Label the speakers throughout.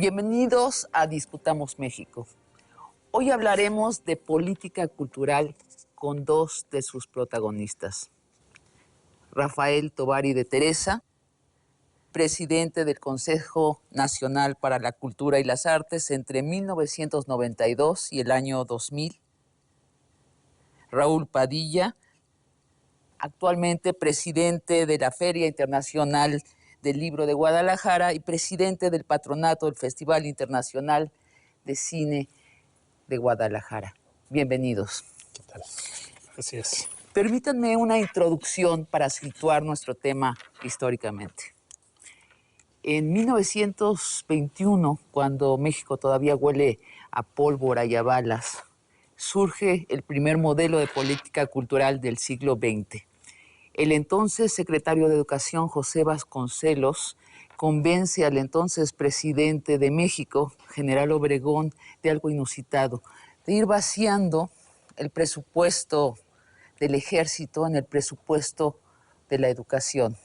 Speaker 1: Bienvenidos a Discutamos México. Hoy hablaremos de política cultural con dos de sus protagonistas. Rafael Tovari de Teresa, presidente del Consejo Nacional para la Cultura y las Artes entre 1992 y el año 2000. Raúl Padilla, actualmente presidente de la Feria Internacional del Libro de Guadalajara y presidente del patronato del Festival Internacional de Cine de Guadalajara. Bienvenidos.
Speaker 2: ¿Qué tal? Así es.
Speaker 1: Permítanme una introducción para situar nuestro tema históricamente. En 1921, cuando México todavía huele a pólvora y a balas, surge el primer modelo de política cultural del siglo XX. El entonces secretario de Educación, José Vasconcelos, convence al entonces presidente de México, general Obregón, de algo inusitado, de ir vaciando el presupuesto del ejército en el presupuesto de la educación.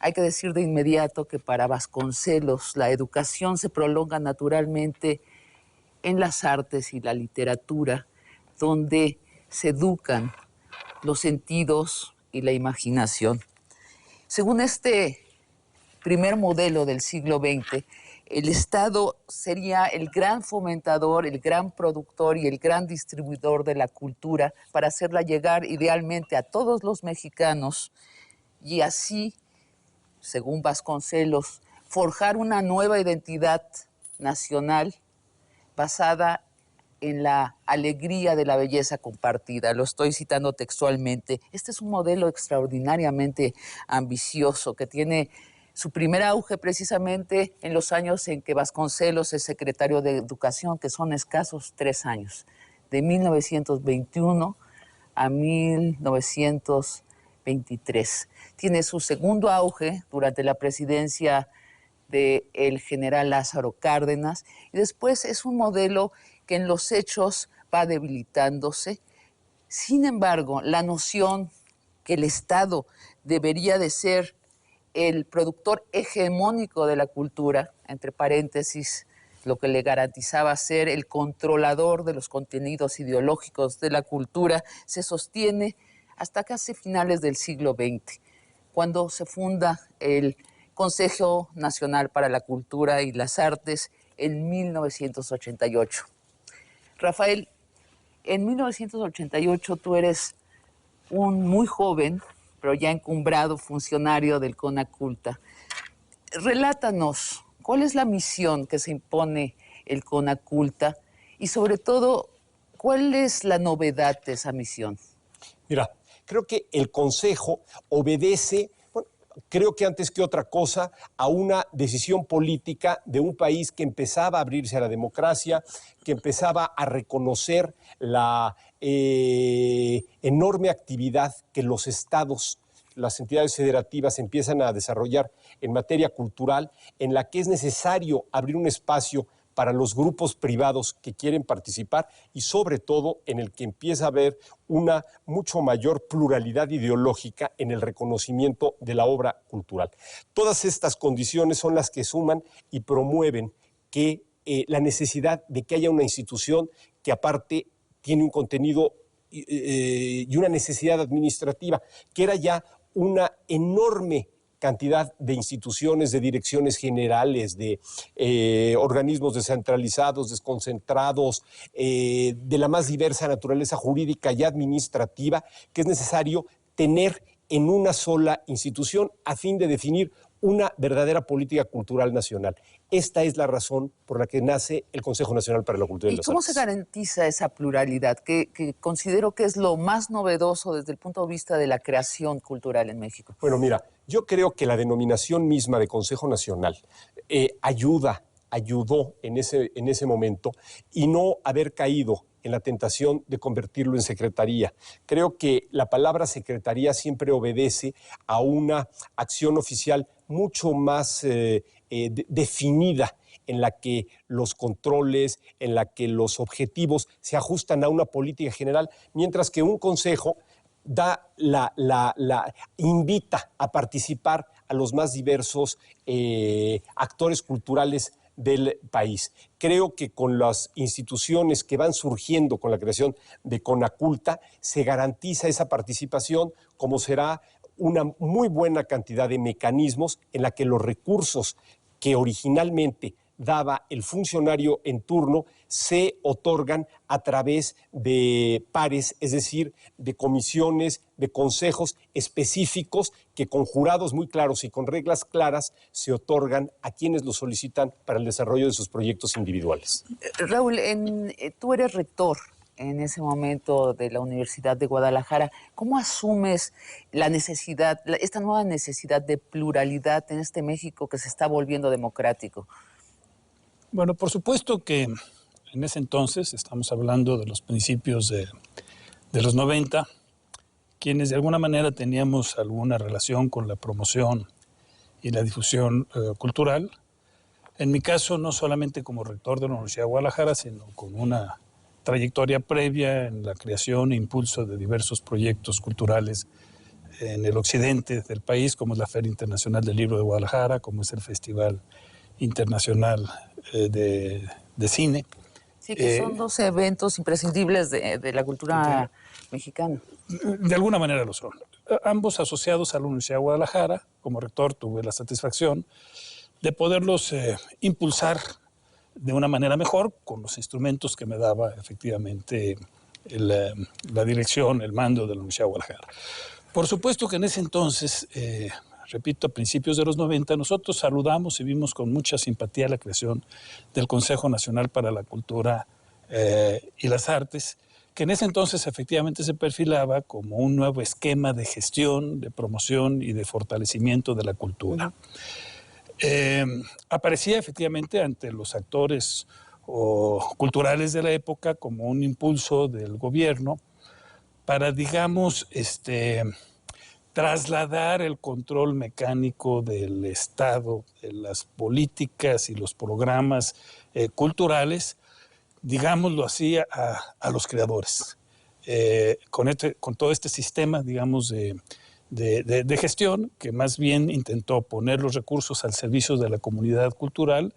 Speaker 1: Hay que decir de inmediato que para Vasconcelos la educación se prolonga naturalmente en las artes y la literatura, donde se educan los sentidos y la imaginación. Según este primer modelo del siglo XX, el Estado sería el gran fomentador, el gran productor y el gran distribuidor de la cultura para hacerla llegar idealmente a todos los mexicanos y así, según Vasconcelos, forjar una nueva identidad nacional basada en la alegría de la belleza compartida. Lo estoy citando textualmente. Este es un modelo extraordinariamente ambicioso que tiene su primer auge precisamente en los años en que Vasconcelos es secretario de Educación, que son escasos 3 años, de 1921 a 1923. Tiene su segundo auge durante la presidencia del general Lázaro Cárdenas y después es un modelo que en los hechos va debilitándose. Sin embargo, la noción que el Estado debería de ser el productor hegemónico de la cultura, entre paréntesis, lo que le garantizaba ser el controlador de los contenidos ideológicos de la cultura, se sostiene hasta casi finales del siglo XX, cuando se funda el Consejo Nacional para la Cultura y las Artes en 1988. Rafael, en 1988 tú eres un muy joven, pero ya encumbrado funcionario del CONACULTA. Relátanos, ¿cuál es la misión que se impone el CONACULTA y sobre todo, cuál es la novedad de esa misión?
Speaker 2: Mira, creo que el Consejo obedece, creo que antes que otra cosa, a una decisión política de un país que empezaba a abrirse a la democracia, que empezaba a reconocer la enorme actividad que los estados, las entidades federativas empiezan a desarrollar en materia cultural, en la que es necesario abrir un espacio para los grupos privados que quieren participar y sobre todo en el que empieza a haber una mucho mayor pluralidad ideológica en el reconocimiento de la obra cultural. Todas estas condiciones son las que suman y promueven que la necesidad de que haya una institución que aparte tiene un contenido y una necesidad administrativa, que era ya una enorme cantidad de instituciones, de direcciones generales, de organismos descentralizados, desconcentrados, de la más diversa naturaleza jurídica y administrativa, que es necesario tener en una sola institución a fin de definir una verdadera política cultural nacional. Esta es la razón por la que nace el Consejo Nacional para la Cultura y las Artes.
Speaker 1: ¿Y cómo se garantiza esa pluralidad, que considero que es lo más novedoso desde el punto de vista de la creación cultural en México?
Speaker 2: Bueno, mira, yo creo que la denominación misma de Consejo Nacional ayudó en ese momento y no haber caído en la tentación de convertirlo en secretaría. Creo que la palabra secretaría siempre obedece a una acción oficial mucho más definida, en la que los controles, en la que los objetivos se ajustan a una política general, mientras que un consejo invita a participar a los más diversos actores culturales del país. Creo que con las instituciones que van surgiendo con la creación de Conaculta se garantiza esa participación, como será una muy buena cantidad de mecanismos en la que los recursos que originalmente daba el funcionario en turno se otorgan a través de pares, es decir, de comisiones, de consejos específicos que con jurados muy claros y con reglas claras se otorgan a quienes lo solicitan para el desarrollo de sus proyectos individuales.
Speaker 1: Raúl, tú eres rector en ese momento de la Universidad de Guadalajara. ¿Cómo asumes la necesidad, esta nueva necesidad de pluralidad en este México que se está volviendo democrático?
Speaker 3: Bueno, por supuesto que en ese entonces, estamos hablando de los principios de los 90, quienes de alguna manera teníamos alguna relación con la promoción y la difusión cultural. En mi caso, no solamente como rector de la Universidad de Guadalajara, sino con una trayectoria previa en la creación e impulso de diversos proyectos culturales en el occidente del país, como es la Feria Internacional del Libro de Guadalajara, como es el Festival Internacional de Cine.
Speaker 1: Sí, que son dos eventos imprescindibles de la cultura mexicana.
Speaker 3: De alguna manera lo son. Ambos asociados a la Universidad de Guadalajara. Como rector tuve la satisfacción de poderlos impulsar de una manera mejor con los instrumentos que me daba efectivamente la dirección, el mando de la Universidad de Guadalajara. Por supuesto que en ese entonces, repito, a principios de los 90, nosotros saludamos y vimos con mucha simpatía la creación del Consejo Nacional para la Cultura y las Artes, que en ese entonces efectivamente se perfilaba como un nuevo esquema de gestión, de promoción y de fortalecimiento de la cultura. Aparecía efectivamente ante los actores culturales de la época como un impulso del gobierno para, digamos, trasladar el control mecánico del Estado, de las políticas y los programas culturales, digámoslo así, a los creadores. Con todo este sistema, digamos, de gestión, que más bien intentó poner los recursos al servicio de la comunidad cultural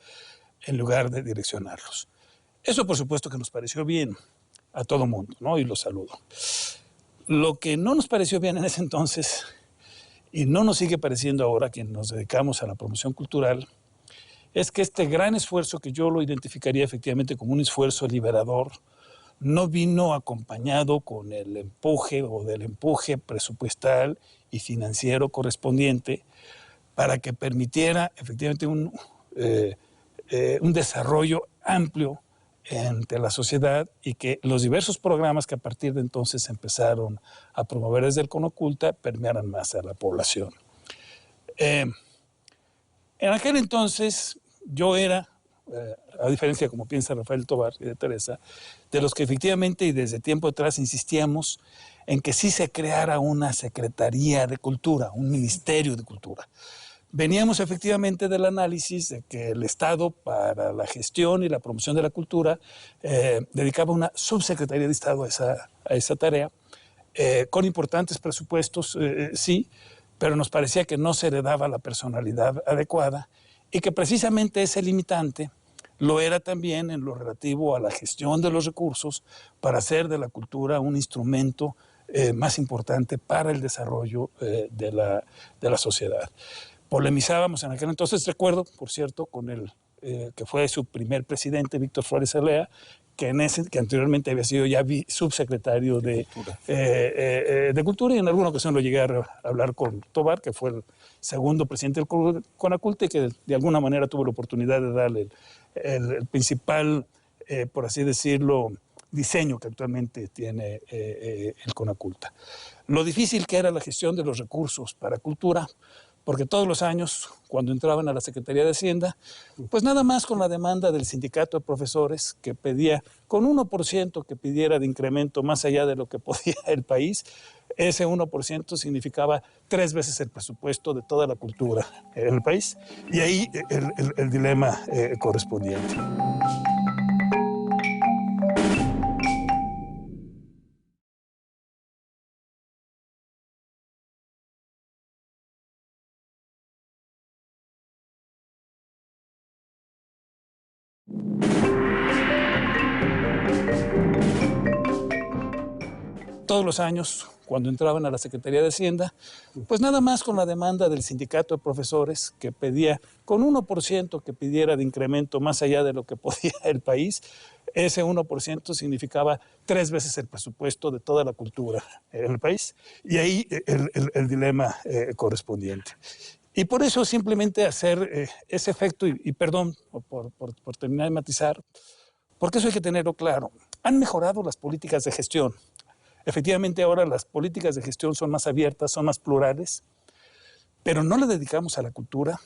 Speaker 3: en lugar de direccionarlos. Eso, por supuesto, que nos pareció bien a todo mundo, ¿no? Y lo saludo. Lo que no nos pareció bien en ese entonces, y no nos sigue pareciendo ahora que nos dedicamos a la promoción cultural, es que este gran esfuerzo, que yo lo identificaría efectivamente como un esfuerzo liberador, no vino acompañado con el empuje o del empuje presupuestal y financiero correspondiente para que permitiera efectivamente un desarrollo amplio entre la sociedad, y que los diversos programas que a partir de entonces empezaron a promover desde el Conaculta permearan más a la población. En aquel entonces yo era, a diferencia como piensa Rafael Tovar y de Teresa, de los que efectivamente y desde tiempo atrás insistíamos en que sí se creara una Secretaría de Cultura, un Ministerio de Cultura. Veníamos efectivamente del análisis de que el Estado, para la gestión y la promoción de la cultura, dedicaba una subsecretaría de Estado a esa tarea, con importantes presupuestos, sí, pero nos parecía que no se le daba la personalidad adecuada, y que precisamente ese limitante lo era también en lo relativo a la gestión de los recursos para hacer de la cultura un instrumento más importante para el desarrollo de la sociedad. Polemizábamos en aquel entonces, recuerdo, por cierto, con el que fue su primer presidente, Víctor Flores Celea, que anteriormente había sido ya subsecretario de Cultura, y en alguna ocasión lo llegué a hablar con Tovar, que fue el segundo presidente del Conaculta, y que de alguna manera tuvo la oportunidad de darle el principal, por así decirlo, diseño que actualmente tiene el Conaculta. Lo difícil que era la gestión de los recursos para cultura, porque todos los años, cuando entraban a la Secretaría de Hacienda, pues nada más con la demanda del sindicato de profesores, que pedía, con 1% que pidiera de incremento más allá de lo que podía el país, ese 1% significaba 3 veces el presupuesto de toda la cultura en el país, y ahí el dilema correspondiente. Todos los años, cuando entraban a la Secretaría de Hacienda, pues nada más con la demanda del sindicato de profesores que pedía, con 1% que pidiera de incremento más allá de lo que podía el país, ese 1% significaba 3 veces el presupuesto de toda la cultura en el país. Y ahí el dilema correspondiente. Y por eso simplemente hacer ese efecto, y perdón por terminar de matizar, porque eso hay que tenerlo claro. Han mejorado las políticas de gestión. Efectivamente, ahora las políticas de gestión son más abiertas, son más plurales, pero no le dedicamos a la cultura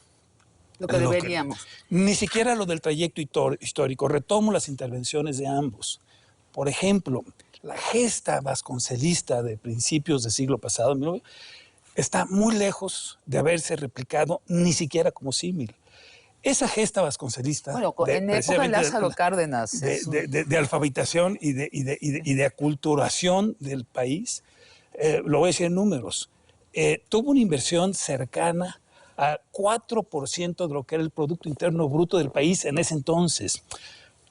Speaker 1: Lo que deberíamos.
Speaker 3: Ni siquiera lo del trayecto histórico. Retomo las intervenciones de ambos. Por ejemplo, la gesta vasconcelista de principios del siglo pasado está muy lejos de haberse replicado ni siquiera como símil. Esa gesta vasconcelista...
Speaker 1: Bueno, en época de Lázaro Cárdenas.
Speaker 3: De alfabetización y de aculturación del país, lo voy a decir en números, tuvo una inversión cercana a 4% de lo que era el Producto Interno Bruto del país en ese entonces.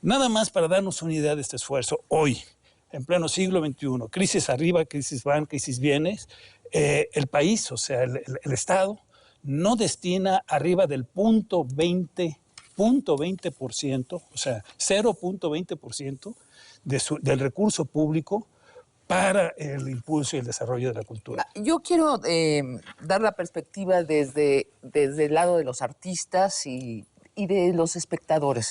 Speaker 3: Nada más para darnos una idea de este esfuerzo. Hoy, en pleno siglo XXI, crisis arriba, crisis van, crisis vienes, el país, o sea, el Estado, no destina arriba del 0.20%, o sea, 0.20% del recurso público para el impulso y el desarrollo de la cultura.
Speaker 1: Yo quiero dar la perspectiva desde el lado de los artistas y de los espectadores.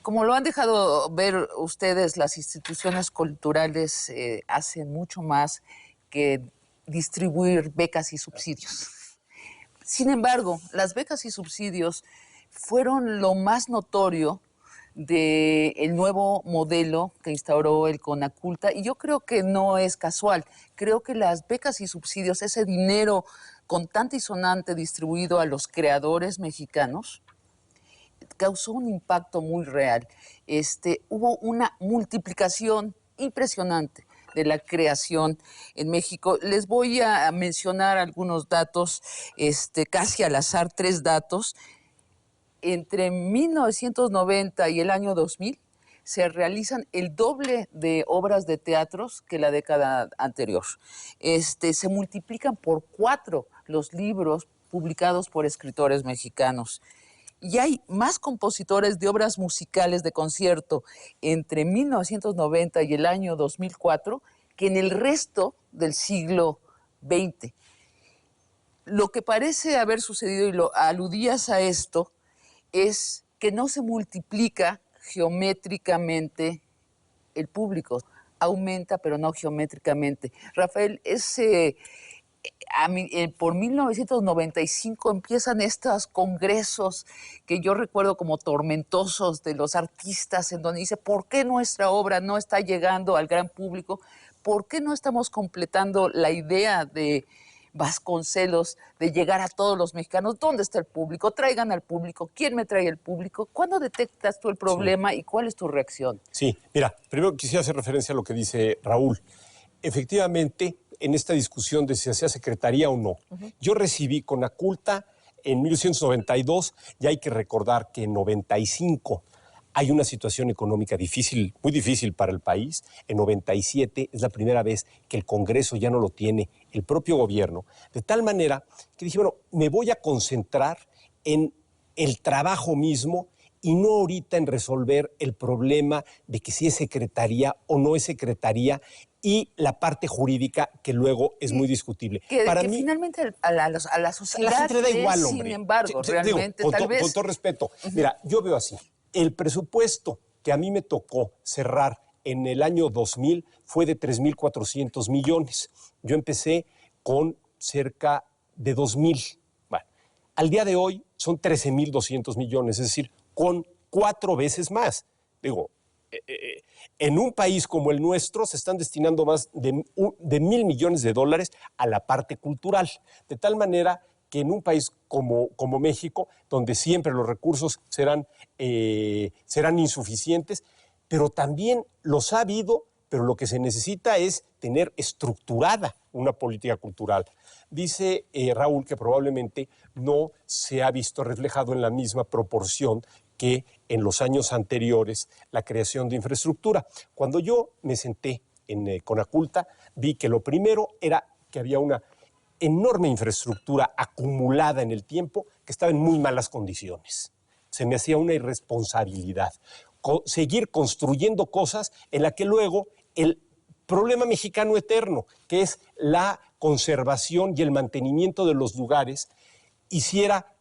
Speaker 1: Como lo han dejado ver ustedes, las instituciones culturales hacen mucho más que distribuir becas y subsidios. Sin embargo, las becas y subsidios fueron lo más notorio del nuevo modelo que instauró el CONACULTA, y yo creo que no es casual. Creo que las becas y subsidios, ese dinero contante y sonante distribuido a los creadores mexicanos, causó un impacto muy real. Hubo una multiplicación impresionante de la creación en México. Les voy a mencionar algunos datos, casi al azar, 3 datos. Entre 1990 y el año 2000 se realizan el doble de obras de teatros que la década anterior. Se multiplican por 4 los libros publicados por escritores mexicanos. Y hay más compositores de obras musicales de concierto entre 1990 y el año 2004 que en el resto del siglo XX. Lo que parece haber sucedido, y lo aludías a esto, es que no se multiplica geométricamente el público. Aumenta, pero no geométricamente. Rafael, por 1995 empiezan estos congresos que yo recuerdo como tormentosos de los artistas, en donde dice, ¿por qué nuestra obra no está llegando al gran público? ¿Por qué no estamos completando la idea de Vasconcelos de llegar a todos los mexicanos? ¿Dónde está el público? Traigan al público. ¿Quién me trae el público? ¿Cuándo detectas tú el problema y cuál es tu reacción?
Speaker 2: Sí, mira, primero quisiera hacer referencia a lo que dice Raúl. Efectivamente, en esta discusión de si se hacía secretaría o no, yo recibí CONACULTA en 1992, y hay que recordar que en 95 hay una situación económica difícil, muy difícil para el país. En 97 es la primera vez que el Congreso ya no lo tiene el propio gobierno, de tal manera que dije, bueno, me voy a concentrar en el trabajo mismo y no ahorita en resolver el problema de que si es secretaría o no es secretaría y la parte jurídica que luego es muy discutible.
Speaker 1: Para mí, finalmente a la sociedad
Speaker 2: la gente da igual, hombre.
Speaker 1: Sin embargo, realmente, tal vez...
Speaker 2: Con todo respeto, mira, yo veo así. El presupuesto que a mí me tocó cerrar en el año 2000 fue de 3.400 millones. Yo empecé con cerca de 2,000. Bueno, al día de hoy son 13.200 millones, es decir, con 4 veces más. Digo, en un país como el nuestro se están destinando más de 1,000 millones de dólares a la parte cultural, de tal manera que en un país como México, donde siempre los recursos serán insuficientes, pero también los ha habido, pero lo que se necesita es tener estructurada una política cultural. Dice Raúl que probablemente no se ha visto reflejado en la misma proporción que en los años anteriores la creación de infraestructura. Cuando yo me senté en Conaculta, vi que lo primero era que había una enorme infraestructura acumulada en el tiempo que estaba en muy malas condiciones. Se me hacía una irresponsabilidad seguir construyendo cosas en la que luego el problema mexicano eterno, que es la conservación y el mantenimiento de los lugares, hiciera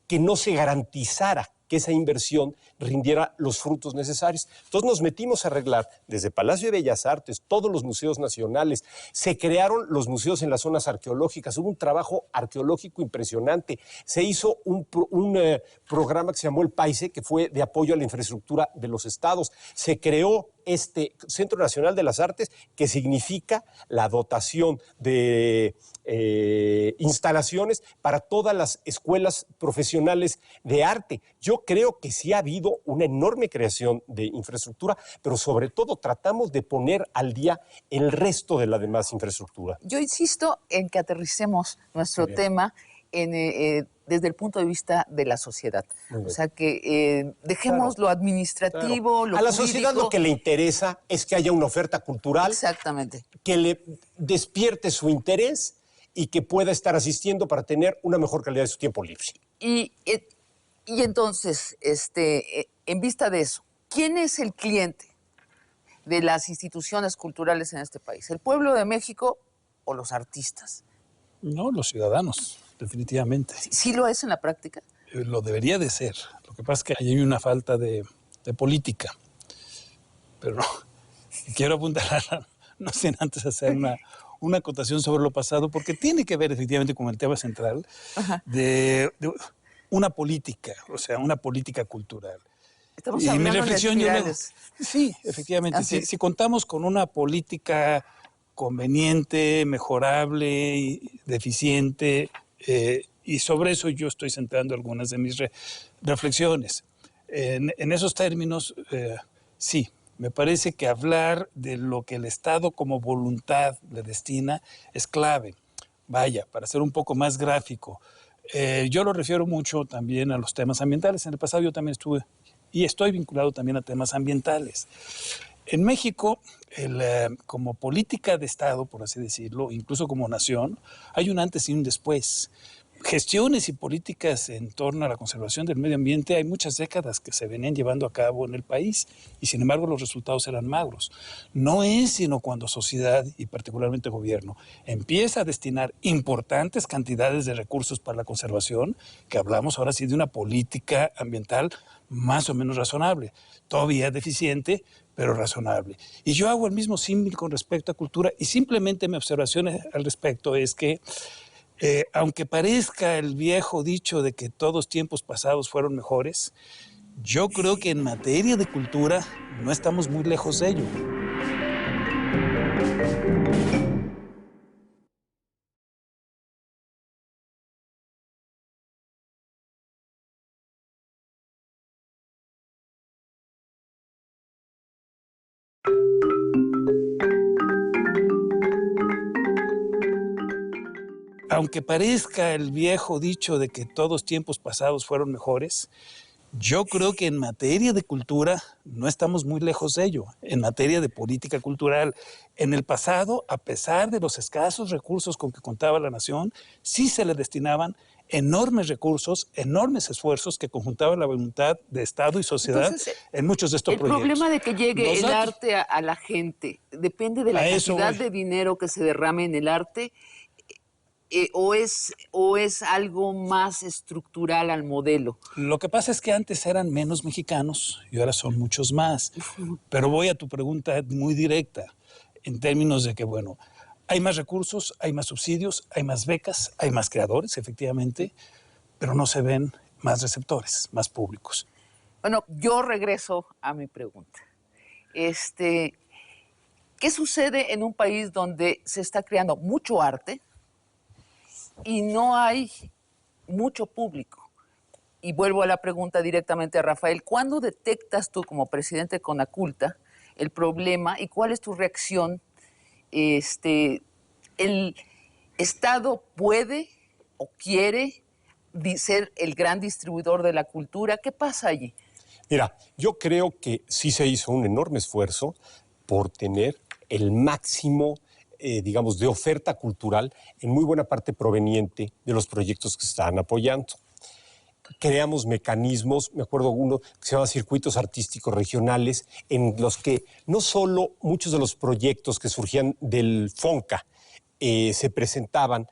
Speaker 2: que no se garantizara que esa inversión rindiera los frutos necesarios. Entonces nos metimos a arreglar desde Palacio de Bellas Artes, todos los museos nacionales, se crearon los museos en las zonas arqueológicas, hubo un trabajo arqueológico impresionante, se hizo un programa que se llamó el PAISE, que fue de apoyo a la infraestructura de los estados, se creó este Centro Nacional de las Artes, que significa la dotación de instalaciones para todas las escuelas profesionales de arte. Yo creo que sí ha habido una enorme creación de infraestructura, pero sobre todo tratamos de poner al día el resto de la demás infraestructura.
Speaker 1: Yo insisto en que aterricemos nuestro tema desde el punto de vista de la sociedad. O sea, que dejemos lo administrativo, lo
Speaker 2: a la
Speaker 1: jurídico.
Speaker 2: sociedad lo que le interesa es que haya una oferta cultural.
Speaker 1: Exactamente.
Speaker 2: Que le despierte su interés y que pueda estar asistiendo para tener una mejor calidad de su tiempo libre.
Speaker 1: Y entonces, en vista de eso, ¿quién es el cliente de las instituciones culturales en este país? ¿El pueblo de México o los artistas?
Speaker 3: No, los ciudadanos, definitivamente.
Speaker 1: ¿Sí lo es en la práctica?
Speaker 3: Lo debería de ser. Lo que pasa es que hay una falta de política. Pero no, quiero apuntar, no sin antes hacer una acotación sobre lo pasado, porque tiene que ver efectivamente con el tema central de una política, o sea, una política cultural.
Speaker 1: Estamos hablando
Speaker 3: mi reflexión, sí, efectivamente, si contamos con una política conveniente, mejorable, deficiente, y sobre eso yo estoy centrando algunas de mis reflexiones. En esos términos, sí, me parece que hablar de lo que el Estado como voluntad le destina es clave. Vaya, para ser un poco más gráfico, yo lo refiero mucho también a los temas ambientales. En el pasado yo también estuve y estoy vinculado también a temas ambientales. En México, como política de Estado, por así decirlo, incluso como nación, hay un antes y un después. Gestiones y políticas en torno a la conservación del medio ambiente hay muchas décadas que se venían llevando a cabo en el país y sin embargo los resultados eran magros. No es sino cuando sociedad y particularmente gobierno empieza a destinar importantes cantidades de recursos para la conservación que hablamos ahora sí de una política ambiental más o menos razonable, todavía deficiente, pero razonable. Y yo hago el mismo símil con respecto a cultura y simplemente mi observación al respecto es que aunque parezca el viejo dicho de que todos tiempos pasados fueron mejores, yo creo que en materia de cultura no estamos muy lejos de ello. Aunque parezca el viejo dicho de que todos tiempos pasados fueron mejores, yo creo que en materia de cultura no estamos muy lejos de ello. En materia de política cultural, en el pasado, a pesar de los escasos recursos con que contaba la nación, sí se le destinaban enormes recursos, enormes esfuerzos que conjuntaban la voluntad de Estado y sociedad. Entonces, en muchos de estos proyectos.
Speaker 1: El problema de que llegue el arte a la gente depende de la cantidad de dinero que se derrame en el arte. ¿O es algo más estructural al modelo?
Speaker 3: Lo que pasa es que antes eran menos mexicanos y ahora son muchos más. Pero voy a tu pregunta muy directa, en términos de que, bueno, hay más recursos, hay más subsidios, hay más becas, hay más creadores, efectivamente, pero no se ven más receptores, más públicos.
Speaker 1: Bueno, yo regreso a mi pregunta. ¿Qué sucede en un país donde se está creando mucho arte y no hay mucho público? Y vuelvo a la pregunta directamente a Rafael. ¿Cuándo detectas tú como presidente de Conaculta el problema y cuál es tu reacción? ¿El Estado puede o quiere ser el gran distribuidor de la cultura? ¿Qué pasa allí?
Speaker 2: Mira, yo creo que sí se hizo un enorme esfuerzo por tener el máximo, digamos, de oferta cultural, en muy buena parte proveniente de los proyectos que se estaban apoyando. Creamos mecanismos, me acuerdo uno que se llama circuitos artísticos regionales, en los que no solo muchos de los proyectos que surgían del FONCA se presentaban,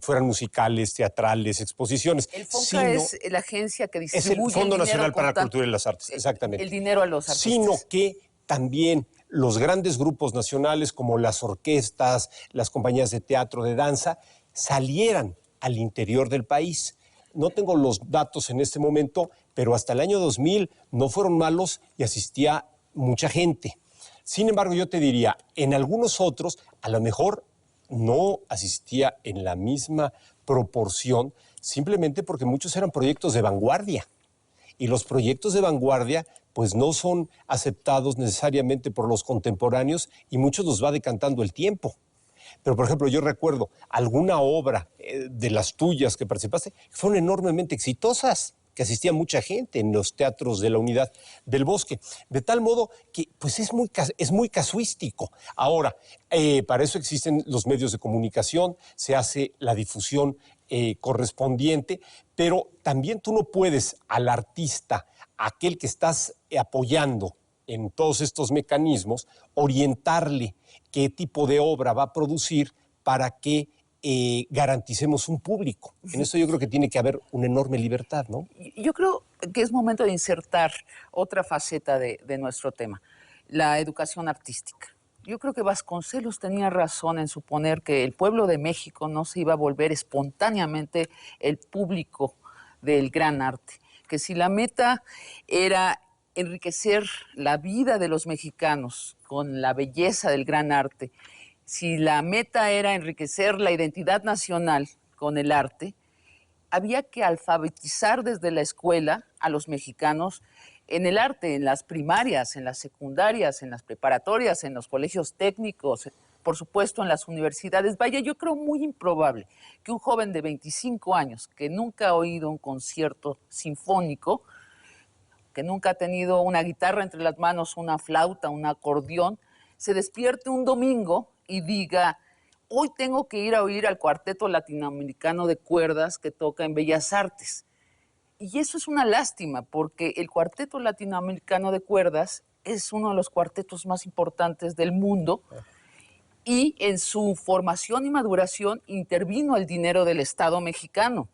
Speaker 2: fueran musicales, teatrales, exposiciones.
Speaker 1: El FONCA es la agencia que distribuye
Speaker 2: es el Fondo Nacional para la
Speaker 1: contant-
Speaker 2: Cultura y las Artes, exactamente.
Speaker 1: el dinero a los artistas.
Speaker 2: Sino que también los grandes grupos nacionales como las orquestas, las compañías de teatro, de danza, salieran al interior del país. No tengo los datos en este momento, pero hasta el año 2000 no fueron malos y asistía mucha gente. Sin embargo, yo te diría, en algunos otros, a lo mejor no asistía en la misma proporción, simplemente porque muchos eran proyectos de vanguardia. Y los proyectos de vanguardia pues no son aceptados necesariamente por los contemporáneos y muchos los va decantando el tiempo. Pero, por ejemplo, yo recuerdo alguna obra de las tuyas que participaste, que fueron enormemente exitosas, que asistía mucha gente en los teatros de la Unidad del Bosque. De tal modo que pues es muy casuístico. Ahora, para eso existen los medios de comunicación, se hace la difusión correspondiente, pero también tú no puedes al artista, aquel que estás apoyando en todos estos mecanismos, orientarle qué tipo de obra va a producir para que garanticemos un público. En eso yo creo que tiene que haber una enorme libertad, ¿no?
Speaker 1: Yo creo que es momento de insertar otra faceta de nuestro tema, la educación artística. Yo creo que Vasconcelos tenía razón en suponer que el pueblo de México no se iba a volver espontáneamente el público del gran arte, que si la meta era enriquecer la vida de los mexicanos con la belleza del gran arte, si la meta era enriquecer la identidad nacional con el arte, había que alfabetizar desde la escuela a los mexicanos en el arte, en las primarias, en las secundarias, en las preparatorias, en los colegios técnicos, por supuesto en las universidades. Vaya, yo creo muy improbable que un joven de 25 años que nunca ha oído un concierto sinfónico, que nunca ha tenido una guitarra entre las manos, una flauta, un acordeón, se despierte un domingo y diga: hoy tengo que ir a oír al Cuarteto Latinoamericano de Cuerdas que toca en Bellas Artes. Y eso es una lástima, porque el Cuarteto Latinoamericano de Cuerdas es uno de los cuartetos más importantes del mundo y en su formación y maduración intervino el dinero del Estado mexicano.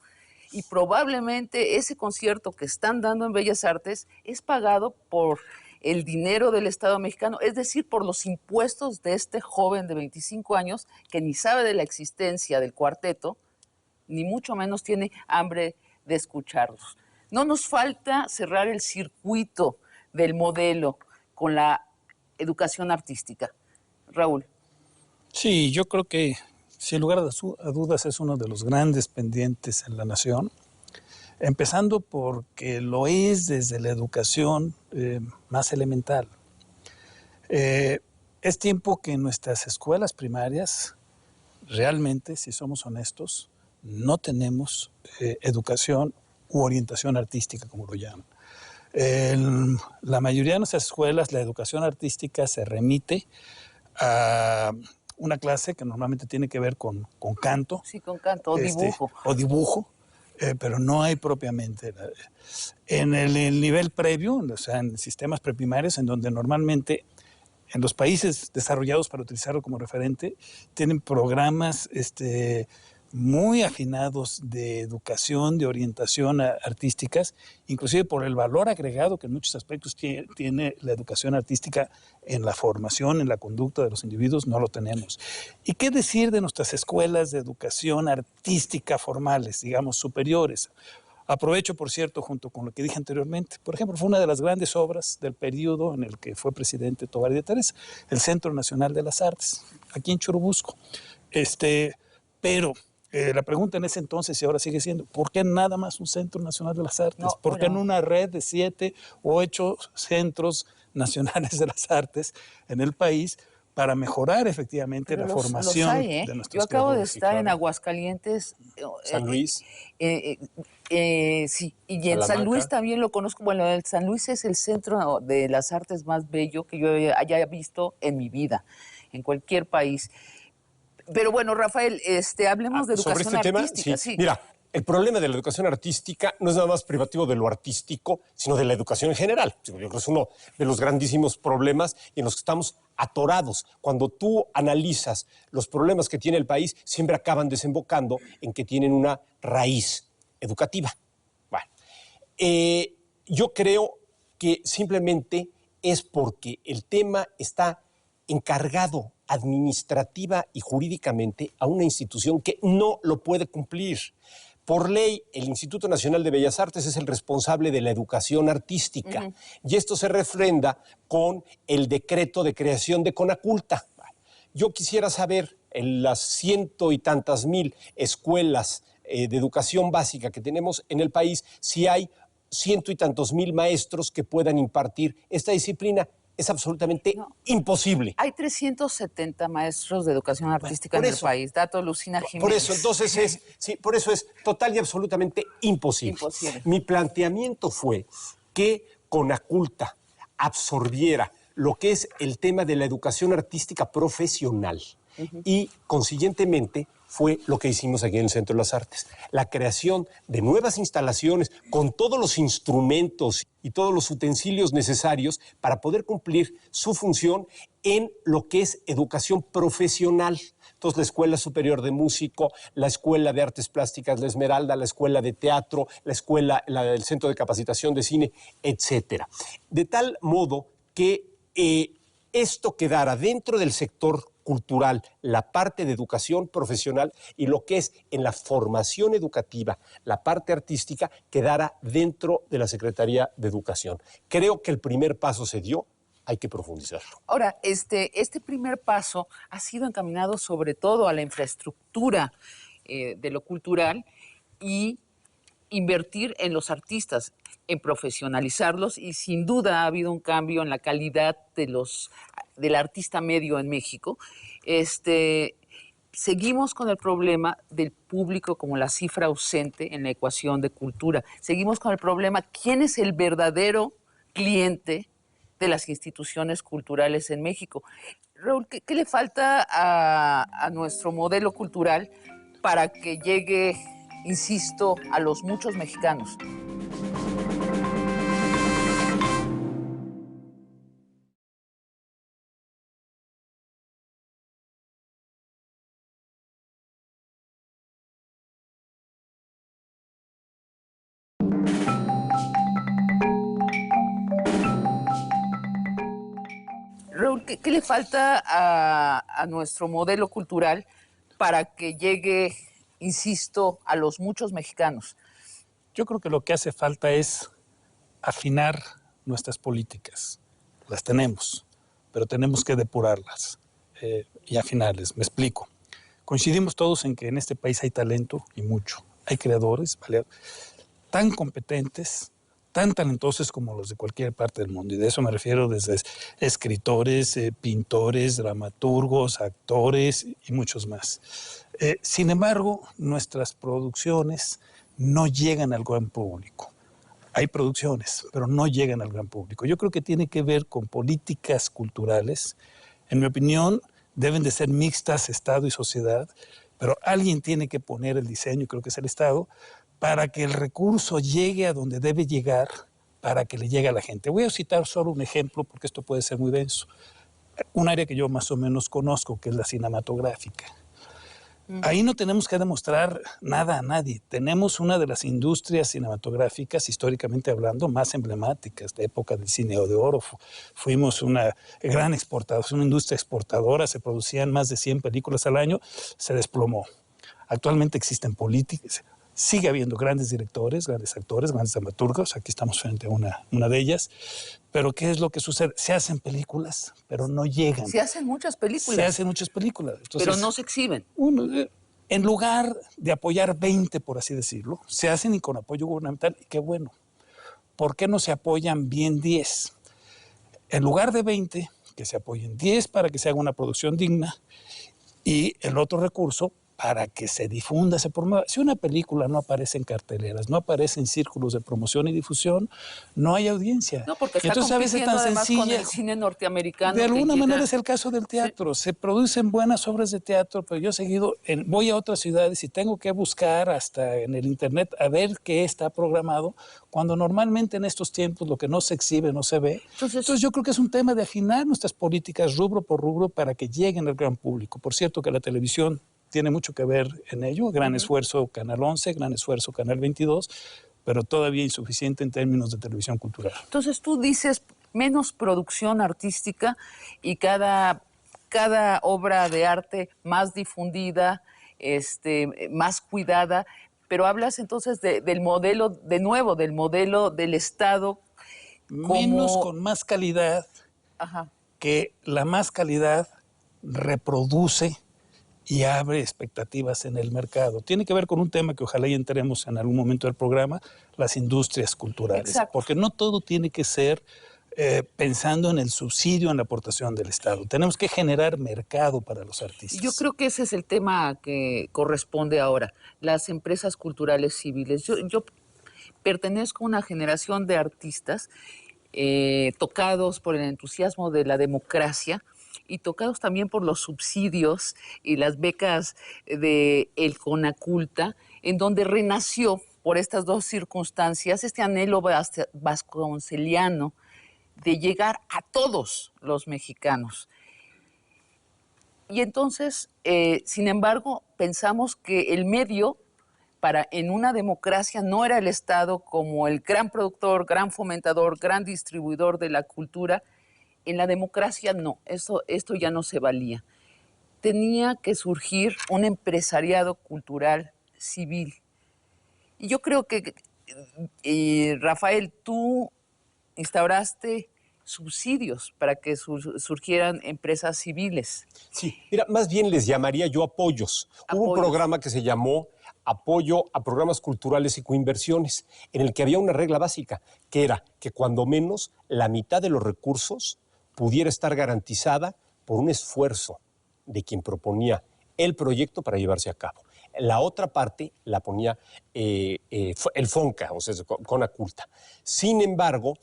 Speaker 1: Y probablemente ese concierto que están dando en Bellas Artes es pagado por el dinero del Estado mexicano, es decir, por los impuestos de este joven de 25 años que ni sabe de la existencia del cuarteto, ni mucho menos tiene hambre de escucharlos. No nos falta cerrar el circuito del modelo con la educación artística. Raúl.
Speaker 3: Sí, yo creo que sin lugar a dudas es uno de los grandes pendientes en la nación, empezando porque lo es desde la educación más elemental. Es tiempo que en nuestras escuelas primarias, realmente, si somos honestos, no tenemos educación u orientación artística, como lo llaman. En la mayoría de nuestras escuelas, la educación artística se remite a una clase que normalmente tiene que ver con canto.
Speaker 1: Sí, con canto, o dibujo.
Speaker 3: O dibujo, pero no hay propiamente. En el nivel previo, o sea, en sistemas preprimarios, en donde normalmente en los países desarrollados, para utilizarlo como referente, tienen programas muy afinados de educación, de orientación artísticas, inclusive por el valor agregado que en muchos aspectos tiene la educación artística en la formación, en la conducta de los individuos, no lo tenemos. ¿Y qué decir de nuestras escuelas de educación artística formales, digamos, superiores? Aprovecho, por cierto, junto con lo que dije anteriormente, por ejemplo, fue una de las grandes obras del periodo en el que fue presidente Tovar de Teresa, el Centro Nacional de las Artes, aquí en Churubusco. Pero la pregunta en ese entonces, y ahora sigue siendo, ¿por qué nada más un Centro Nacional de las Artes?
Speaker 1: No,
Speaker 3: ¿Por qué en una red de 7 o 8 centros nacionales de las artes en el país? para mejorar efectivamente
Speaker 1: Pero
Speaker 3: la
Speaker 1: los
Speaker 3: formación
Speaker 1: hay, ¿eh?
Speaker 3: de nuestros
Speaker 1: Yo acabo de
Speaker 3: creadores.
Speaker 1: estar en
Speaker 2: claro.
Speaker 1: Aguascalientes.
Speaker 2: San Luis,
Speaker 1: Sí, y en San Luis
Speaker 2: Salamanca.
Speaker 1: también lo conozco. Bueno, el San Luis es el centro de las artes más bello que yo haya visto en mi vida, en cualquier país. Pero bueno, Rafael, hablemos de
Speaker 2: Sobre
Speaker 1: educación
Speaker 2: este tema,
Speaker 1: artística,
Speaker 2: sí.
Speaker 1: sí.
Speaker 2: Mira, el problema de la educación artística no es nada más privativo de lo artístico, sino de la educación en general. Yo creo que es uno de los grandísimos problemas en los que estamos atorados. Cuando tú analizas los problemas que tiene el país, siempre acaban desembocando en que tienen una raíz educativa. Bueno, yo creo que simplemente es porque el tema está encargado administrativa y jurídicamente a una institución que no lo puede cumplir. Por ley, el Instituto Nacional de Bellas Artes es el responsable de la educación artística y esto se refrenda con el decreto de creación de Conaculta. Yo quisiera saber, en las ciento y tantas mil escuelas de educación básica que tenemos en el país, si hay ciento y tantos mil maestros que puedan impartir esta disciplina. Es absolutamente imposible.
Speaker 1: Hay 370 maestros de educación artística en el país. Dato Lucina Jiménez.
Speaker 2: Por eso, entonces por eso es total y absolutamente imposible. Mi planteamiento fue que Conaculta absorbiera lo que es el tema de la educación artística profesional y, consiguientemente, fue lo que hicimos aquí en el Centro de las Artes. La creación de nuevas instalaciones con todos los instrumentos y todos los utensilios necesarios para poder cumplir su función en lo que es educación profesional. Entonces, la Escuela Superior de Músico, la Escuela de Artes Plásticas La Esmeralda, la Escuela de Teatro, el Centro de Capacitación de Cine, etcétera. De tal modo que esto quedara dentro del sector cultural, la parte de educación profesional y lo que es en la formación educativa, la parte artística, quedara dentro de la Secretaría de Educación. Creo que el primer paso se dio, hay que profundizarlo.
Speaker 1: Ahora, este primer paso ha sido encaminado sobre todo a la infraestructura de lo cultural y invertir en los artistas, en profesionalizarlos, y sin duda ha habido un cambio en la calidad del artista medio en México. Seguimos con el problema del público como la cifra ausente en la ecuación de cultura. Seguimos con el problema, ¿quién es el verdadero cliente de las instituciones culturales en México? Raúl, ¿qué le falta a nuestro modelo cultural para que llegue, insisto, a los muchos mexicanos? Raúl, ¿qué le falta a nuestro modelo cultural para que llegue, insisto, a los muchos mexicanos?
Speaker 3: Yo creo que lo que hace falta es afinar nuestras políticas. Las tenemos, pero tenemos que depurarlas y afinarlas. Me explico. Coincidimos todos en que en este país hay talento y mucho. Hay creadores, ¿vale?, tan competentes, tan talentosos como los de cualquier parte del mundo. Y de eso me refiero desde escritores, pintores, dramaturgos, actores y muchos más. Sin embargo, nuestras producciones no llegan al gran público. Hay producciones, pero no llegan al gran público. Yo creo que tiene que ver con políticas culturales. En mi opinión, deben de ser mixtas, Estado y sociedad, pero alguien tiene que poner el diseño, y creo que es el Estado, para que el recurso llegue a donde debe llegar, para que le llegue a la gente. Voy a citar solo un ejemplo, porque esto puede ser muy denso. Un área que yo más o menos conozco, que es la cinematográfica. Ahí no tenemos que demostrar nada a nadie. Tenemos una de las industrias cinematográficas, históricamente hablando, más emblemáticas, de época del cine de oro. Fuimos una gran exportadora, una industria exportadora, se producían más de 100 películas al año, se desplomó. Actualmente existen políticas, sigue habiendo grandes directores, grandes actores, grandes dramaturgos, aquí estamos frente a una de ellas, pero ¿qué es lo que sucede? Se hacen películas, pero no llegan.
Speaker 1: Se hacen muchas películas.
Speaker 3: Se hacen muchas películas. Entonces,
Speaker 1: pero no se exhiben.
Speaker 3: En lugar de apoyar 20, por así decirlo, se hacen y con apoyo gubernamental, y qué bueno. ¿Por qué no se apoyan bien 10? En lugar de 20, que se apoyen 10 para que se haga una producción digna y el otro recurso para que se difunda, se promueva. Si una película no aparece en carteleras, no aparece en círculos de promoción y difusión, no hay audiencia.
Speaker 1: No, porque está
Speaker 3: entonces,
Speaker 1: compitiendo
Speaker 3: a veces tan
Speaker 1: además con
Speaker 3: sencilla,
Speaker 1: el cine norteamericano.
Speaker 3: de alguna
Speaker 1: que
Speaker 3: manera
Speaker 1: llega...
Speaker 3: es el caso del teatro.
Speaker 1: Sí.
Speaker 3: Se producen buenas obras de teatro, pero yo seguido voy a otras ciudades y tengo que buscar hasta en el internet a ver qué está programado, cuando normalmente en estos tiempos lo que no se exhibe no se ve. Entonces yo creo que es un tema de afinar nuestras políticas rubro por rubro para que lleguen al gran público. Por cierto que la televisión tiene mucho que ver en ello, gran esfuerzo Canal 11, gran esfuerzo Canal 22, pero todavía insuficiente en términos de televisión cultural.
Speaker 1: Entonces tú dices menos producción artística y cada obra de arte más difundida, más cuidada, pero hablas entonces del modelo, de nuevo, del modelo del Estado.
Speaker 3: Menos con más calidad, que la más calidad reproduce y abre expectativas en el mercado. Tiene que ver con un tema que ojalá y entremos en algún momento del programa, las industrias culturales.
Speaker 1: Exacto.
Speaker 3: Porque no todo tiene que ser pensando en el subsidio, en la aportación del Estado. Tenemos que generar mercado para los artistas.
Speaker 1: Yo creo que ese es el tema que corresponde ahora, las empresas culturales civiles. Yo pertenezco a una generación de artistas tocados por el entusiasmo de la democracia y tocados también por los subsidios y las becas de el Conaculta, en donde renació por estas dos circunstancias este anhelo vasconceliano de llegar a todos los mexicanos. Y entonces, sin embargo, pensamos que el medio en una democracia no era el Estado como el gran productor, gran fomentador, gran distribuidor de la cultura. En la democracia no, esto ya no se valía. Tenía que surgir un empresariado cultural civil. Y yo creo que, Rafael, tú instauraste subsidios para que surgieran empresas civiles.
Speaker 2: Sí, mira, más bien les llamaría yo apoyos. Hubo un programa que se llamó Apoyo a Programas Culturales y Coinversiones, en el que había una regla básica, que era que cuando menos la mitad de los recursos pudiera estar garantizada por un esfuerzo de quien proponía el proyecto para llevarse a cabo. La otra parte la ponía el FONCA, o sea, Conaculta. Sin embargo,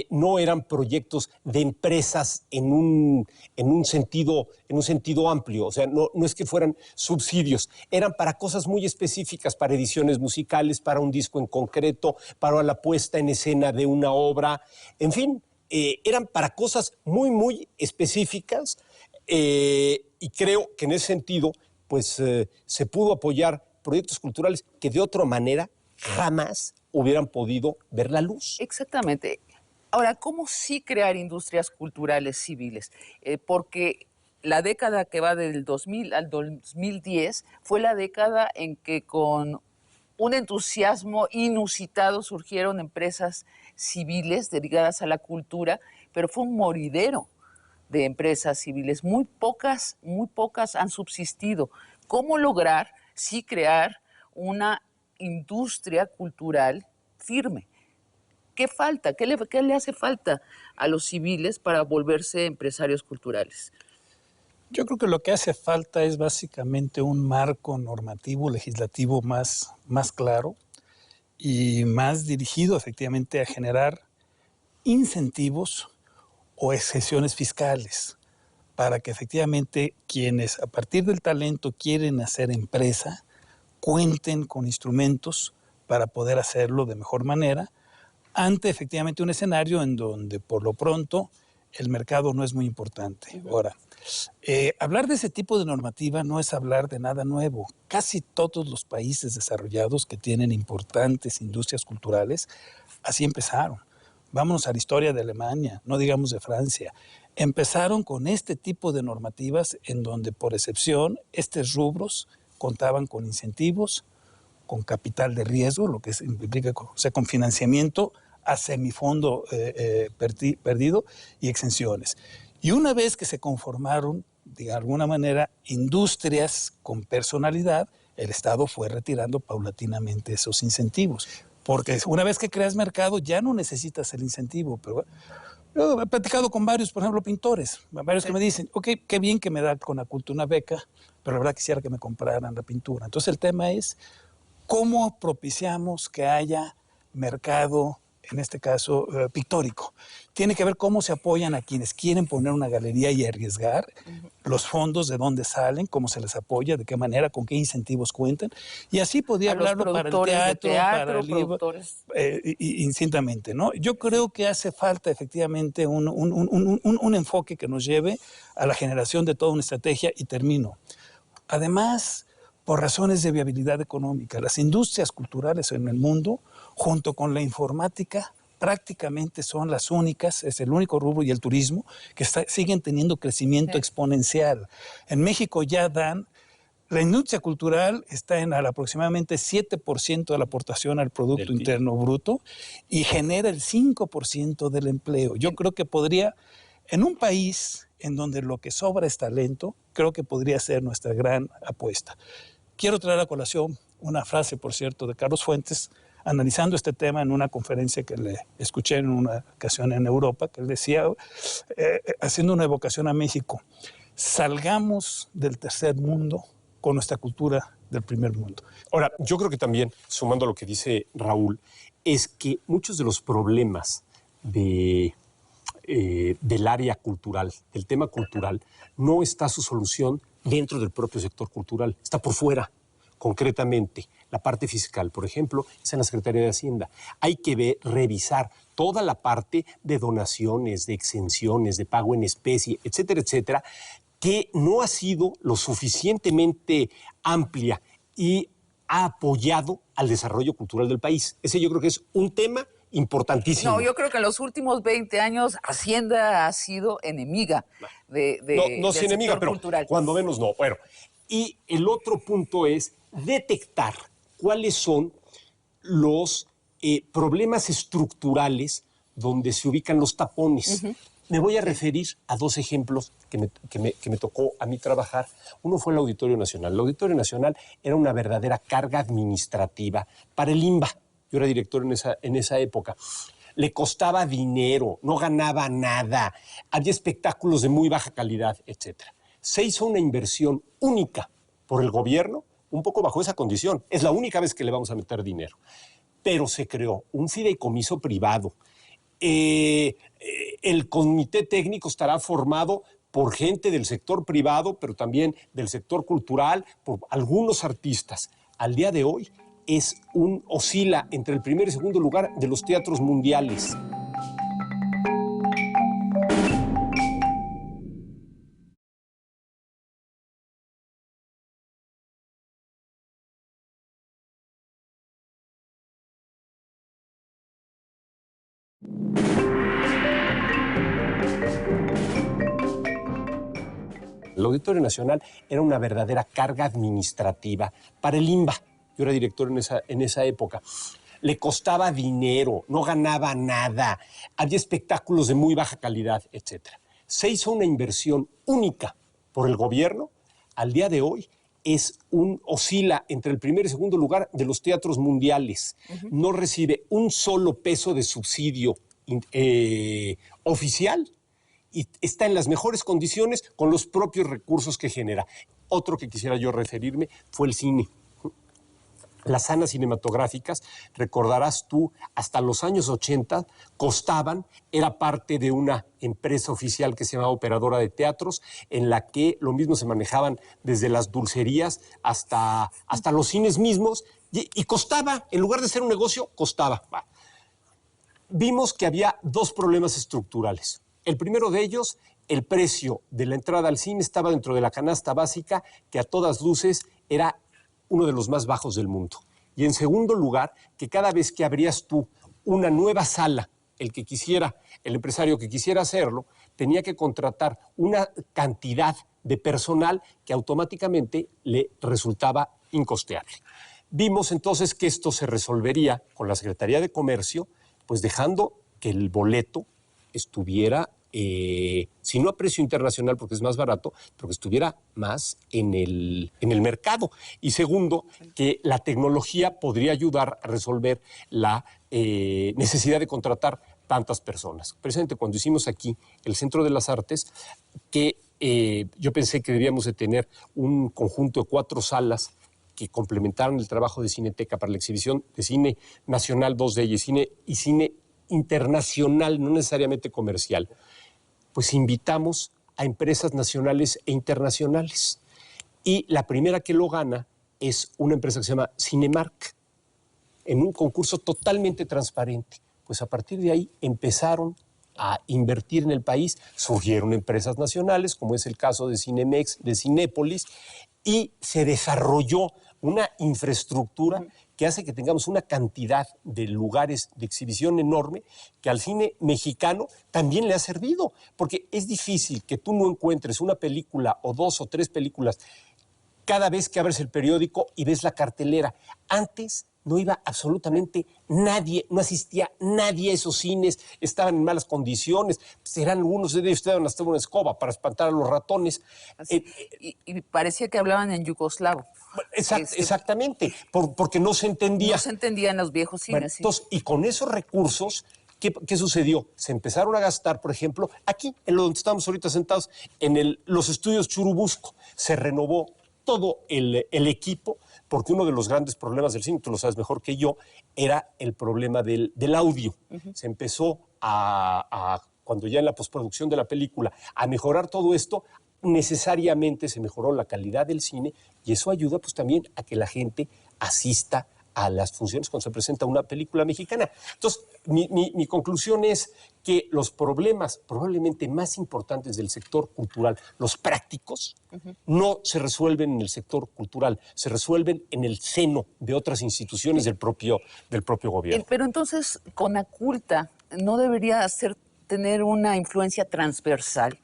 Speaker 2: no eran proyectos de empresas en un sentido amplio, o sea, no es que fueran subsidios, eran para cosas muy específicas, para ediciones musicales, para un disco en concreto, para la puesta en escena de una obra, en fin, eran para cosas muy, muy específicas y creo que en ese sentido, pues se pudo apoyar proyectos culturales que de otra manera jamás hubieran podido ver la luz.
Speaker 1: Exactamente. Ahora, ¿cómo sí crear industrias culturales civiles? Porque la década que va del 2000 al 2010 fue la década en que con un entusiasmo inusitado surgieron empresas civiles dedicadas a la cultura, pero fue un moridero de empresas civiles. Muy pocas han subsistido. ¿Cómo lograr sí crear una industria cultural firme? ¿Qué falta? ¿Qué le hace falta a los civiles para volverse empresarios culturales?
Speaker 3: Yo creo que lo que hace falta es básicamente un marco normativo, legislativo más claro y más dirigido efectivamente a generar incentivos o exenciones fiscales para que efectivamente quienes a partir del talento quieren hacer empresa cuenten con instrumentos para poder hacerlo de mejor manera ante efectivamente un escenario en donde por lo pronto el mercado no es muy importante. Ahora, hablar de ese tipo de normativa no es hablar de nada nuevo. Casi todos los países desarrollados que tienen importantes industrias culturales así empezaron. Vámonos a la historia de Alemania, no digamos de Francia. Empezaron con este tipo de normativas en donde, por excepción, estos rubros contaban con incentivos, con capital de riesgo, lo que implica, o sea, con financiamiento a semifondo perdido y exenciones. Y una vez que se conformaron, de alguna manera, industrias con personalidad, el Estado fue retirando paulatinamente esos incentivos. Porque una vez que creas mercado ya no necesitas el incentivo, Yo he platicado con varios, por ejemplo, pintores, varios que me dicen, ok, qué bien que me da con la cultura una beca, pero la verdad quisiera que me compraran la pintura. Entonces el tema es cómo propiciamos que haya mercado, en este caso pictórico. Tiene que ver cómo se apoyan a quienes quieren poner una galería y arriesgar, los fondos de dónde salen, cómo se les apoya, de qué manera, con qué incentivos cuentan. Y así podía hablarlo para el teatro, para el libro, indistintamente, ¿no? Yo creo que hace falta efectivamente un enfoque que nos lleve a la generación de toda una estrategia, y termino. Además, por razones de viabilidad económica, las industrias culturales en el mundo, junto con la informática, prácticamente son las únicas, es el único rubro, y el turismo, que siguen teniendo crecimiento exponencial. En México ya la industria cultural está en aproximadamente 7% de la aportación al Producto Interno Bruto y genera el 5% del empleo. Yo creo que podría, en un país en donde lo que sobra es talento, creo que podría ser nuestra gran apuesta. Quiero traer a colación una frase, por cierto, de Carlos Fuentes, analizando este tema en una conferencia que le escuché en una ocasión en Europa, que él decía, haciendo una evocación a México, salgamos del tercer mundo con nuestra cultura del primer mundo.
Speaker 2: Ahora, yo creo que también, sumando a lo que dice Raúl, es que muchos de los problemas del área cultural, del tema cultural, no está su solución dentro del propio sector cultural, está por fuera. Concretamente, la parte fiscal, por ejemplo, es en la Secretaría de Hacienda. Hay que revisar toda la parte de donaciones, de exenciones, de pago en especie, etcétera, etcétera, que no ha sido lo suficientemente amplia y ha apoyado al desarrollo cultural del país. Ese yo creo que es un tema importantísimo.
Speaker 1: No, yo creo que en los últimos 20 años Hacienda ha sido enemiga del
Speaker 2: enemiga,
Speaker 1: sector
Speaker 2: pero
Speaker 1: cultural.
Speaker 2: Cuando menos no. Bueno, y el otro punto es detectar cuáles son los problemas estructurales donde se ubican los tapones. Me voy a referir a dos ejemplos que me tocó a mí trabajar. Uno fue el Auditorio Nacional. El Auditorio Nacional era una verdadera carga administrativa para el INBA. Yo era director en esa época. Le costaba dinero, no ganaba nada, había espectáculos de muy baja calidad, etc. Se hizo una inversión única por el gobierno, un poco bajo esa condición. Es la única vez que le vamos a meter dinero. Pero se creó un fideicomiso privado. El comité técnico estará formado por gente del sector privado, pero también del sector cultural, por algunos artistas. Al día de hoy oscila entre el primer y segundo lugar de los teatros mundiales. El Auditorio Nacional era una verdadera carga administrativa para el INBA. Yo era director en esa época. Le costaba dinero, no ganaba nada, había espectáculos de muy baja calidad, etc. Se hizo una inversión única por el gobierno. Al día de hoy oscila entre el primer y segundo lugar de los teatros mundiales. No recibe un solo peso de subsidio oficial y está en las mejores condiciones con los propios recursos que genera. Otro que quisiera yo referirme fue el cine. Las salas cinematográficas, recordarás tú, hasta los años 80 costaban, era parte de una empresa oficial que se llamaba Operadora de Teatros, en la que lo mismo se manejaban desde las dulcerías hasta los cines mismos, y costaba, en lugar de ser un negocio, costaba. Vimos que había dos problemas estructurales. El primero de ellos, el precio de la entrada al cine estaba dentro de la canasta básica, que a todas luces era uno de los más bajos del mundo. Y en segundo lugar, que cada vez que abrías tú una nueva sala, el empresario que quisiera hacerlo, tenía que contratar una cantidad de personal que automáticamente le resultaba incosteable. Vimos entonces que esto se resolvería con la Secretaría de Comercio, pues dejando que el boleto estuviera, si no a precio internacional porque es más barato, pero que estuviera más en el mercado. Y segundo, que la tecnología podría ayudar a resolver la necesidad de contratar tantas personas. Precisamente cuando hicimos aquí el Centro de las Artes, que yo pensé que debíamos de tener un conjunto de 4 salas que complementaran el trabajo de Cineteca para la exhibición de cine nacional, 2 de ellas, y cine internacional, no necesariamente comercial. Pues invitamos a empresas nacionales e internacionales. Y la primera que lo gana es una empresa que se llama Cinemark, en un concurso totalmente transparente. Pues a partir de ahí empezaron a invertir en el país, surgieron empresas nacionales, como es el caso de Cinemex, de Cinépolis, y se desarrolló una infraestructura que hace que tengamos una cantidad de lugares de exhibición enorme que al cine mexicano también le ha servido, porque es difícil que tú no encuentres una película o 2 o 3 películas cada vez que abres el periódico y ves la cartelera. Antes no iba absolutamente nadie, no asistía nadie a esos cines, estaban en malas condiciones, pues eran algunos de ellos estaban hasta una escoba para espantar a los ratones.
Speaker 1: Y parecía que hablaban en yugoslavo.
Speaker 2: Exactamente, porque no se entendía.
Speaker 1: No se entendía en los viejos cines.
Speaker 2: Bueno, entonces, y con esos recursos, ¿qué sucedió? Se empezaron a gastar, por ejemplo, aquí, en donde estamos ahorita sentados, en los estudios Churubusco, se renovó todo el equipo, porque uno de los grandes problemas del cine, tú lo sabes mejor que yo, era el problema del audio. Se empezó cuando ya en la postproducción de la película, a mejorar todo esto, necesariamente se mejoró la calidad del cine y eso ayuda pues también a que la gente asista a las funciones cuando se presenta una película mexicana. Entonces, mi conclusión es que los problemas probablemente más importantes del sector cultural, los prácticos, no se resuelven en el sector cultural, se resuelven en el seno de otras instituciones del propio gobierno.
Speaker 1: Pero entonces, Conaculta no debería tener una influencia transversal.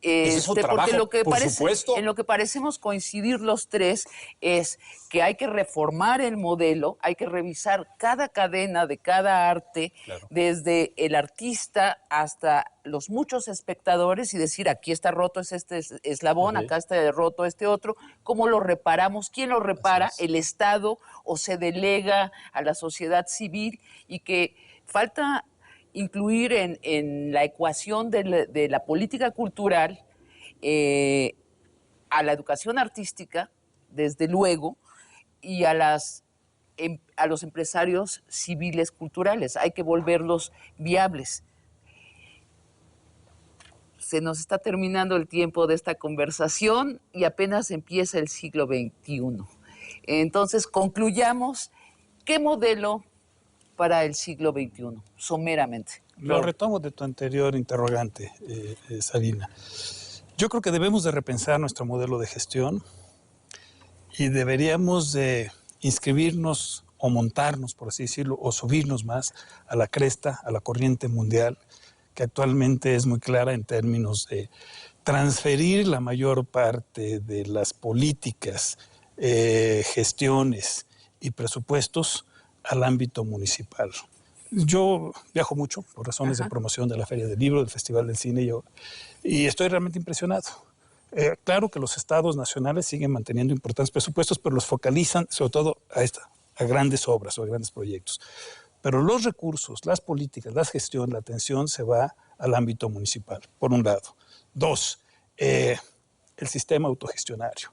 Speaker 2: Ese es un trabajo, por supuesto.
Speaker 1: En lo que parecemos coincidir los tres es que hay que reformar el modelo, hay que revisar cada cadena de cada arte, claro, desde el artista hasta los muchos espectadores y decir, aquí está roto este eslabón, acá está roto este otro, ¿cómo lo reparamos? ¿Quién lo repara? ¿El Estado o se delega a la sociedad civil? Y que falta incluir en la ecuación de la política cultural a la educación artística, desde luego, y a los empresarios civiles culturales. Hay que volverlos viables. Se nos está terminando el tiempo de esta conversación y apenas empieza el siglo XXI. Entonces, concluyamos, ¿qué modelo para el siglo XXI, someramente?
Speaker 3: Lo retomo de tu anterior interrogante, Sabina. Yo creo que debemos de repensar nuestro modelo de gestión y deberíamos de inscribirnos o montarnos, por así decirlo, o subirnos más a la cresta, a la corriente mundial, que actualmente es muy clara en términos de transferir la mayor parte de las políticas, gestiones y presupuestos al ámbito municipal. Yo viajo mucho por razones de promoción de la Feria del Libro, del Festival del Cine, y estoy realmente impresionado. Claro que los estados nacionales siguen manteniendo importantes presupuestos, pero los focalizan sobre todo a grandes obras o a grandes proyectos. Pero los recursos, las políticas, la gestión, la atención se va al ámbito municipal, por un lado. 2, el sistema autogestionario,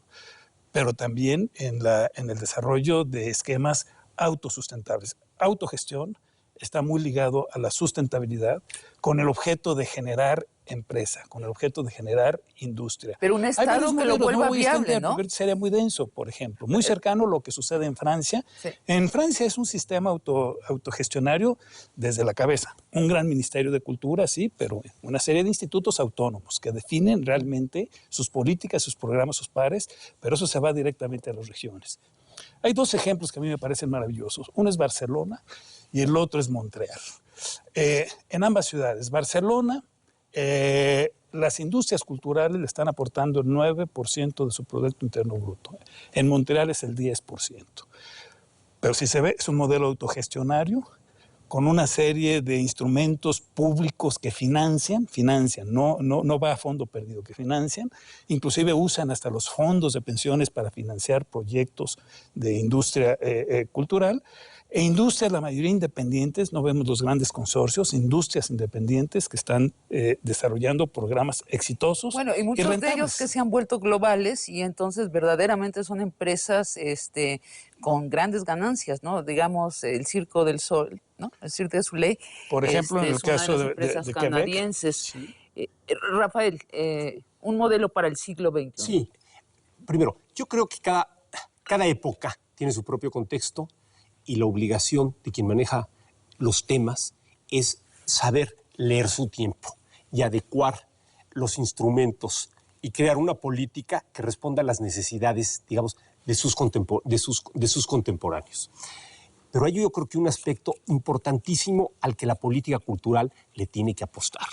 Speaker 3: pero también en el desarrollo de esquemas autosustentables. Autogestión está muy ligado a la sustentabilidad con el objeto de generar empresa, con el objeto de generar industria.
Speaker 1: Pero un Estado que lo vuelva viable, ¿no?
Speaker 3: Sería muy denso, por ejemplo. Muy cercano a lo que sucede en Francia. Sí. En Francia es un sistema autogestionario desde la cabeza. Un gran ministerio de cultura, sí, pero una serie de institutos autónomos que definen realmente sus políticas, sus programas, sus pares, pero eso se va directamente a las regiones. Hay 2 ejemplos que a mí me parecen maravillosos. Uno es Barcelona y el otro es Montreal. En ambas ciudades, Barcelona, las industrias culturales le están aportando el 9% de su Producto Interno Bruto. En Montreal es el 10%. Pero si se ve, es un modelo autogestionario con una serie de instrumentos públicos que financian, no va a fondo perdido, que financian, inclusive usan hasta los fondos de pensiones para financiar proyectos de industria cultural, e industrias, la mayoría independientes, no vemos los grandes consorcios, industrias independientes que están desarrollando programas exitosos.
Speaker 1: Bueno, y muchos de ellos que se han vuelto globales y entonces verdaderamente son empresas con grandes ganancias, ¿no? Digamos, el Circo del Sol, ¿no? El Cirque du Soleil.
Speaker 3: Por ejemplo, en el caso de
Speaker 1: empresas canadienses.
Speaker 3: Quebec. Sí.
Speaker 1: Rafael, un modelo para el siglo XXI.
Speaker 2: Sí. Primero, yo creo que cada época tiene su propio contexto y la obligación de quien maneja los temas es saber leer su tiempo y adecuar los instrumentos y crear una política que responda a las necesidades, digamos, de sus contemporáneos. Pero hay yo creo que un aspecto importantísimo al que la política cultural le tiene que apostar.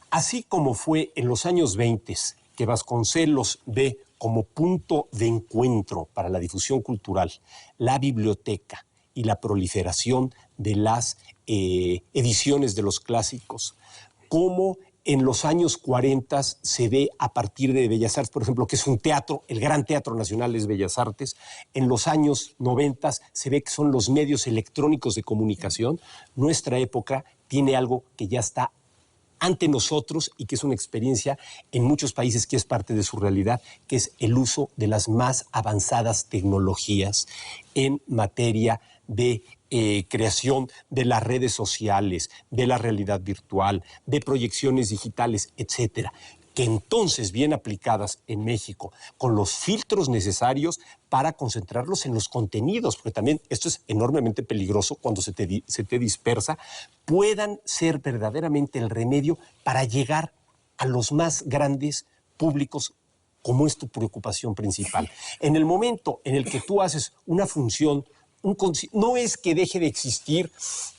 Speaker 2: Así como fue en los años 20 que Vasconcelos ve como punto de encuentro para la difusión cultural la biblioteca y la proliferación de las ediciones de los clásicos, como en los años 40 se ve a partir de Bellas Artes, por ejemplo, que es un teatro, el Gran Teatro Nacional es Bellas Artes. En los años 90 se ve que son los medios electrónicos de comunicación. Nuestra época tiene algo que ya está ante nosotros y que es una experiencia en muchos países que es parte de su realidad, que es el uso de las más avanzadas tecnologías en materia de creación de las redes sociales, de la realidad virtual, de proyecciones digitales, etcétera, que entonces, bien aplicadas en México, con los filtros necesarios para concentrarlos en los contenidos, porque también esto es enormemente peligroso cuando se te dispersa, puedan ser verdaderamente el remedio para llegar a los más grandes públicos, como es tu preocupación principal. En el momento en el que tú haces una función, no es que deje de existir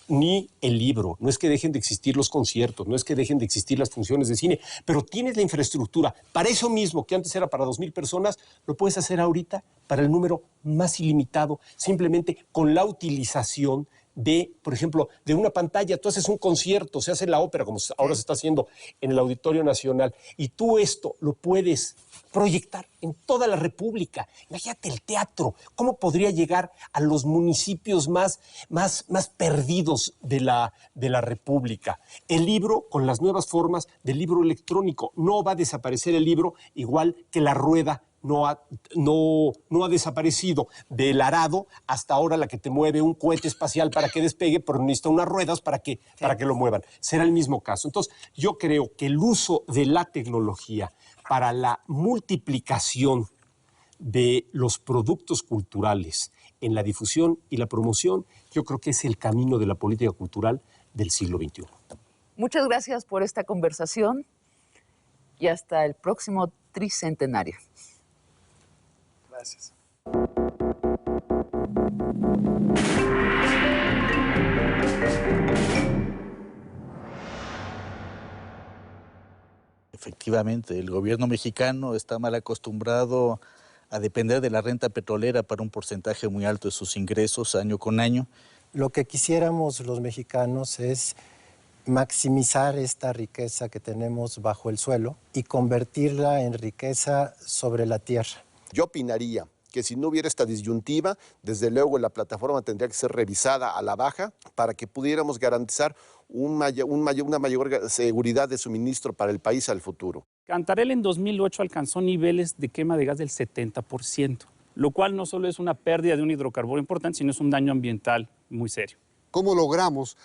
Speaker 2: ni el libro, no es que dejen de existir los conciertos, no es que dejen de existir las funciones de cine, pero tienes la infraestructura. Para eso mismo, que antes era para 2,000 personas, lo puedes hacer ahorita para el número más ilimitado, simplemente con la utilización de, por ejemplo, de una pantalla. Tú haces un concierto, se hace la ópera, como ahora se está haciendo en el Auditorio Nacional, y tú esto lo puedes proyectar en toda la República. Imagínate el teatro, cómo podría llegar a los municipios más perdidos de la República. El libro, con las nuevas formas del libro electrónico, no va a desaparecer el libro, igual que la rueda no ha desaparecido del arado hasta ahora, la que te mueve un cohete espacial para que despegue, pero necesita unas ruedas para que lo muevan. Será el mismo caso. Entonces, yo creo que el uso de la tecnología para la multiplicación de los productos culturales en la difusión y la promoción, yo creo que es el camino de la política cultural del siglo XXI.
Speaker 1: Muchas gracias por esta conversación y hasta el próximo tricentenario.
Speaker 3: Gracias.
Speaker 4: Efectivamente, el gobierno mexicano está mal acostumbrado a depender de la renta petrolera para un porcentaje muy alto de sus ingresos año con año.
Speaker 5: Lo que quisiéramos los mexicanos es maximizar esta riqueza que tenemos bajo el suelo y convertirla en riqueza sobre la tierra.
Speaker 6: Yo opinaría que si no hubiera esta disyuntiva, desde luego la plataforma tendría que ser revisada a la baja para que pudiéramos garantizar una mayor seguridad de suministro para el país al futuro.
Speaker 7: Cantarell en 2008 alcanzó niveles de quema de gas del 70%, lo cual no solo es una pérdida de un hidrocarburo importante, sino es un daño ambiental muy serio.
Speaker 8: ¿Cómo logramos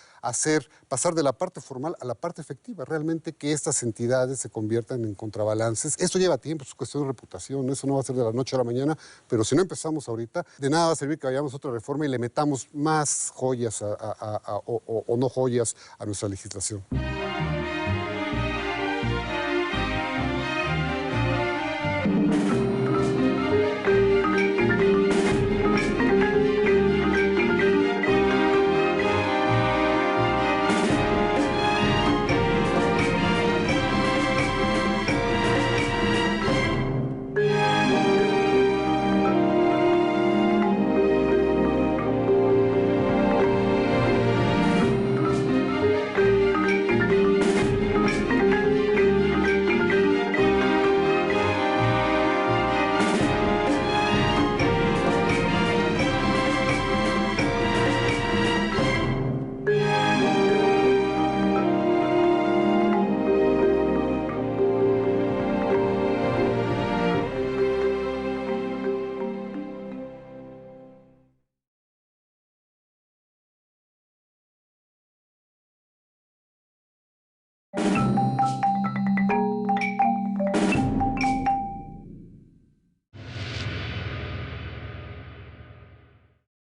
Speaker 8: pasar de la parte formal a la parte efectiva? Realmente que estas entidades se conviertan en contrabalances. Esto lleva tiempo, es cuestión de reputación, eso no va a ser de la noche a la mañana, pero si no empezamos ahorita, de nada va a servir que vayamos a otra reforma y le metamos más joyas o no joyas a nuestra legislación.
Speaker 9: Thank you.